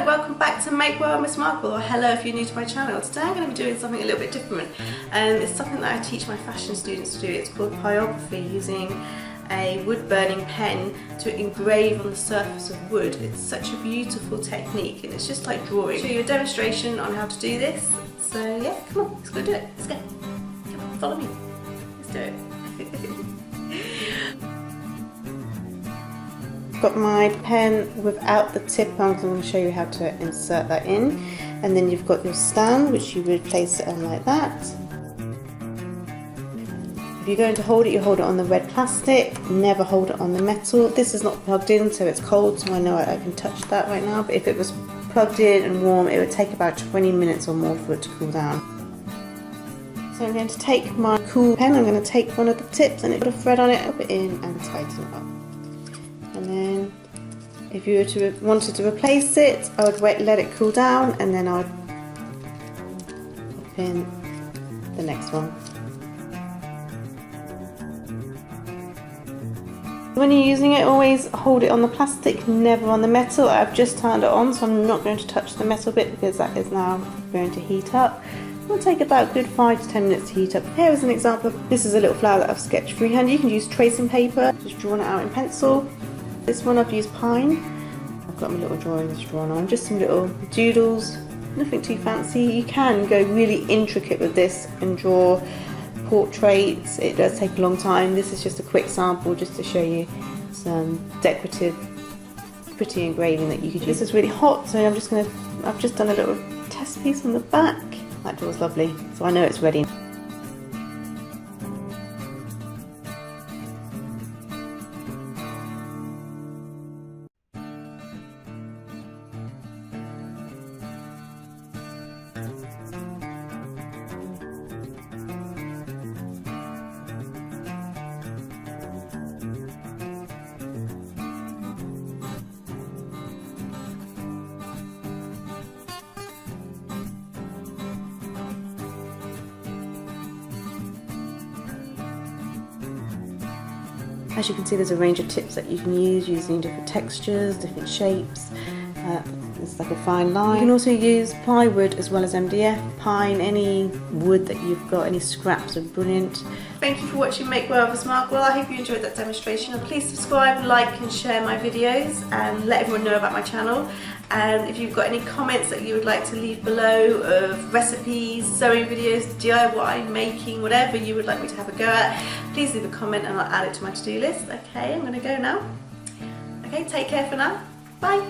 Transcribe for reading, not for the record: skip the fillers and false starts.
Hello, welcome back to Make Well Miss Markwell, or hello if you're new to my channel. Today I'm going to be doing something a little bit different, and it's something that I teach my fashion students to do. It's called Pyrography, using a wood burning pen to engrave on the surface of wood. It's such a beautiful technique and it's just like drawing. I'll show you a demonstration on how to do this. So yeah, come on, let's go do it. Let's go. Come on, follow me. Let's do it. Got my pen without the tip on, so I'm going to show you how to insert that in. And then you've got your stand, which you would place it on like that. If you're going to hold it, you hold it on the red plastic, never hold it on the metal. This is not plugged in, so it's cold, so I know I can touch that right now, but if it was plugged in and warm, it would take about 20 minutes or more for it to cool down. So I'm going to take my cool pen, I'm going to take one of the tips and put a thread on it, put it in and tighten it up. And then if you wanted to replace it, I would let it cool down, and then I would pop in the next one. When you're using it, always hold it on the plastic, never on the metal. I've just turned it on, so I'm not going to touch the metal bit because that is now going to heat up. It will take about a good 5 to 10 minutes to heat up. Here is an example. This is a little flower that I've sketched freehand. You can use tracing paper, just drawn it out in pencil. This one I've used pine. I've got my little drawings drawn on, just some little doodles, nothing too fancy. You can go really intricate with this and draw portraits. It does take a long time. This is just a quick sample just to show you some decorative, pretty engraving that you could use. This is really hot, so I've just done a little test piece on the back. That draws lovely, so I know it's ready. As you can see, there's a range of tips that you can use using different textures, different shapes. It's like a fine line. You can also use plywood as well as MDF, pine, any wood that you've got, any scraps are brilliant. Thank you for watching Make Well Miss Markwell. I hope you enjoyed that demonstration. Please subscribe, like and share my videos and let everyone know about my channel. And if you've got any comments that you would like to leave below of recipes, sewing videos, DIY, making, whatever you would like me to have a go at, please leave a comment and I'll add it to my to-do list. Okay, I'm going to go now. Okay, take care for now. Bye.